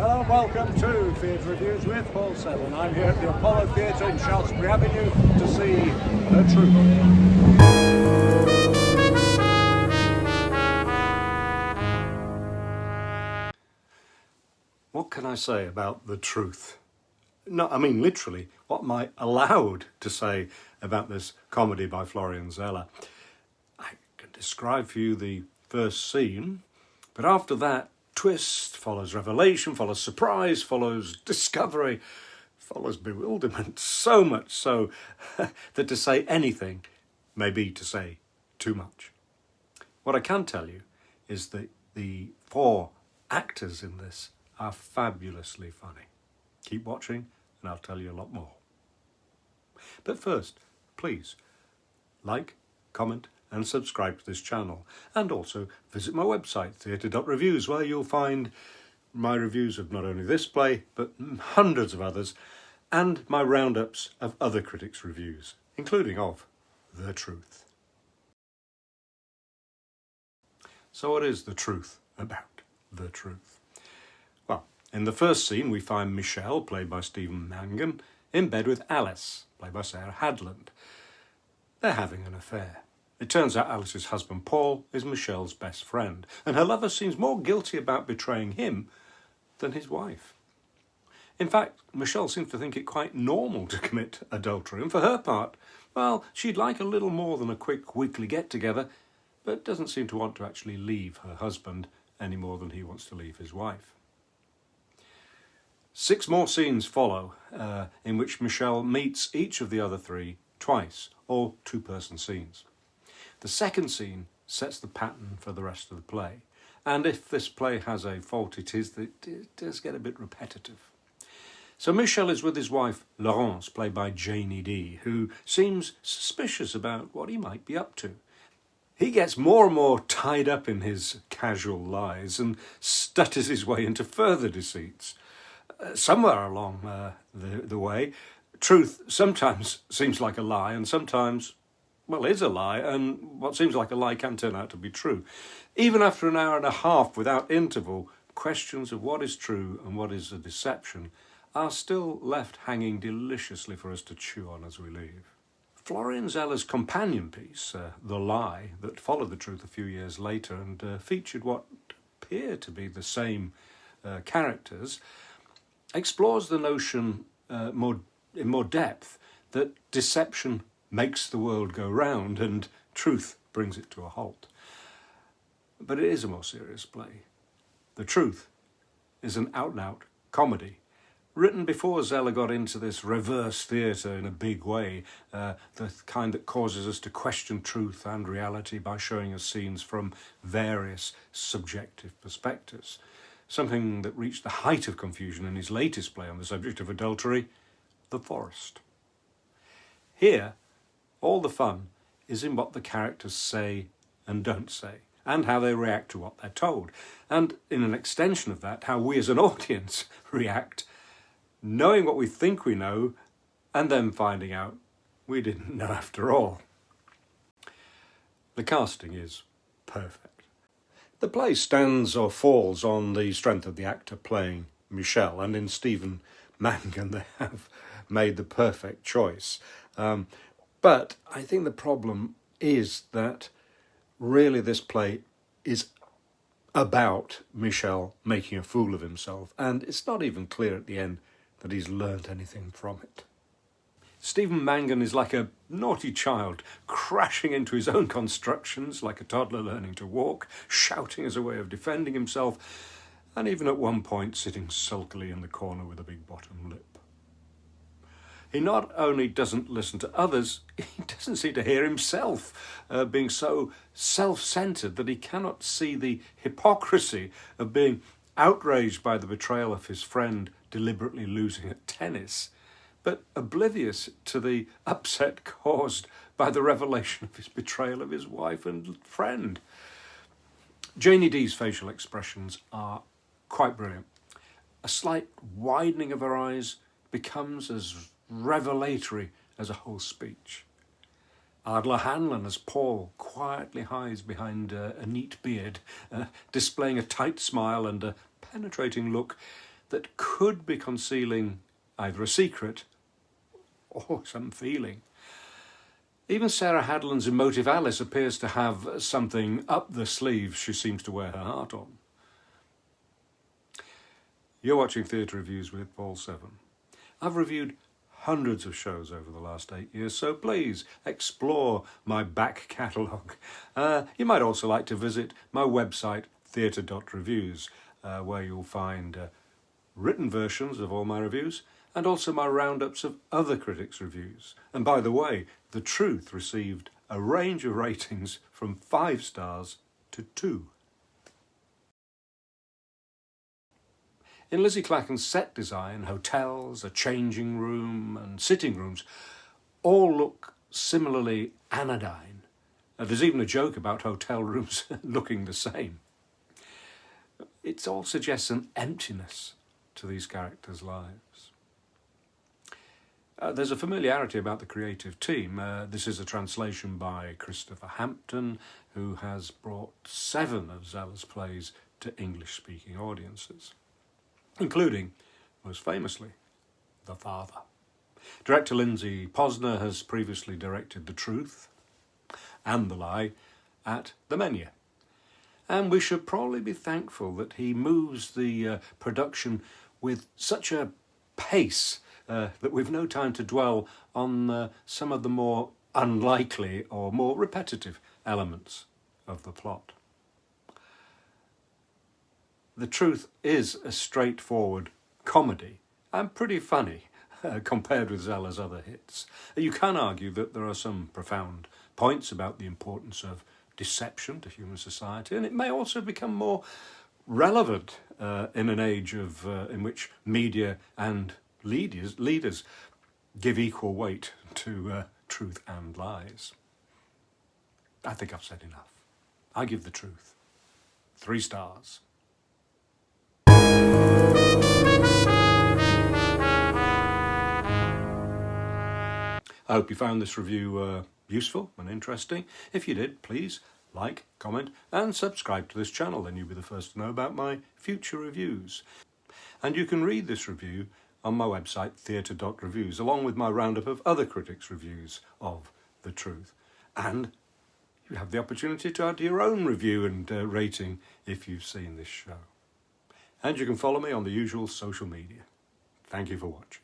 Hello and welcome to Theatre.Reviews with Paul Seven. I'm here at the Apollo Theatre in Shaftesbury Avenue to see The Trutn. What can I say about The Truth? No, I mean literally, what am I allowed to say about this comedy by Florian Zeller? I can describe for you the first scene, but after that, twist follows revelation, follows surprise, follows discovery, follows bewilderment, so much so that to say anything may be to say too much. What I can tell you is that the four actors in this are fabulously funny. Keep watching and I'll tell you a lot more. But first, please like, comment and subscribe to this channel, and also visit my website Theatre.Reviews, where you'll find my reviews of not only this play but hundreds of others, and my roundups of other critics' reviews, including of The Truth. So what is The Truth about The Truth? Well, in the first scene we find Michel, played by Stephen Mangan, in bed with Alice, played by Hadland. They're having an affair. It turns out Alice's husband Paul is Michel's best friend, and her lover seems more guilty about betraying him than his wife. In fact, Michel seems to think it quite normal to commit adultery, and for her part, well, she'd like a little more than a quick weekly get-together, but doesn't seem to want to actually leave her husband any more than he wants to leave his wife. 6 more scenes follow, in which Michel meets each of the other 3 twice, all 2-person scenes. The second scene sets the pattern for the rest of the play, and if this play has a fault, it is that it does get a bit repetitive. So Michel is with his wife Laurence, played by Janie Dee, who seems suspicious about what he might be up to. He gets more and more tied up in his casual lies and stutters his way into further deceits. Somewhere along the way, truth sometimes seems like a lie, and sometimes, well, is a lie, and what seems like a lie can turn out to be true. Even after an hour and a half without interval, questions of what is true and what is a deception are still left hanging deliciously for us to chew on as we leave. Florian Zeller's companion piece, The Lie, that followed The Truth a few years later and featured what appear to be the same characters, explores the notion in more depth that deception makes the world go round and truth brings it to a halt. But it is a more serious play. The Truth is an out-and-out comedy, written before Zeller got into this reverse theatre in a big way, the kind that causes us to question truth and reality by showing us scenes from various subjective perspectives, something that reached the height of confusion in his latest play on the subject of adultery, The Forest. Here, all the fun is in what the characters say and don't say, and how they react to what they're told, and in an extension of that, how we as an audience react, knowing what we think we know, and then finding out we didn't know after all. The casting is perfect. The play stands or falls on the strength of the actor playing Michel, and in Stephen Mangan they have made the perfect choice. But I think the problem is that really this play is about Michel making a fool of himself, and it's not even clear at the end that he's learnt anything from it. Stephen Mangan is like a naughty child, crashing into his own constructions like a toddler learning to walk, shouting as a way of defending himself, and even at one point sitting sulkily in the corner with a big bottom lip. He not only doesn't listen to others, he doesn't seem to hear himself, being so self-centred that he cannot see the hypocrisy of being outraged by the betrayal of his friend deliberately losing at tennis, but oblivious to the upset caused by the revelation of his betrayal of his wife and friend. Janie Dee's facial expressions are quite brilliant. A slight widening of her eyes becomes as revelatory as a whole speech. Ardal Hadland as Paul quietly hides behind a neat beard, displaying a tight smile and a penetrating look that could be concealing either a secret or some feeling. Even Sarah Hadland's emotive Alice appears to have something up the sleeve she seems to wear her heart on. You're watching Theatre Reviews with Paul Seven. I've reviewed hundreds of shows over the last 8 years, so please explore my back catalogue. You might also like to visit my website, Theatre.Reviews, where you'll find written versions of all my reviews and also my roundups of other critics' reviews. And by the way, The Truth received a range of ratings from 5 stars to 2. In Lizzie Clacken's set design, hotels, a changing room and sitting rooms all look similarly anodyne. There's even a joke about hotel rooms looking the same. It all suggests an emptiness to these characters' lives. There's a familiarity about the creative team. This is a translation by Christopher Hampton, who has brought 7 of Zeller's plays to English-speaking audiences, including, most famously, The Father. Director Lindsay Posner has previously directed The Truth and The Lie at the Menu. And we should probably be thankful that he moves the production with such a pace that we've no time to dwell on some of the more unlikely or more repetitive elements of the plot. The Truth is a straightforward comedy and pretty funny compared with Zeller's other hits. You can argue that there are some profound points about the importance of deception to human society, and it may also become more relevant in an age in which media and leaders give equal weight to truth and lies. I think I've said enough. I give The Truth 3 stars. I hope you found this review useful and interesting. If you did, please like, comment and subscribe to this channel, then you'll be the first to know about my future reviews. And you can read this review on my website, Theatre.Reviews, along with my roundup of other critics' reviews of The Truth. And you have the opportunity to add your own review and rating if you've seen this show. And you can follow me on the usual social media. Thank you for watching.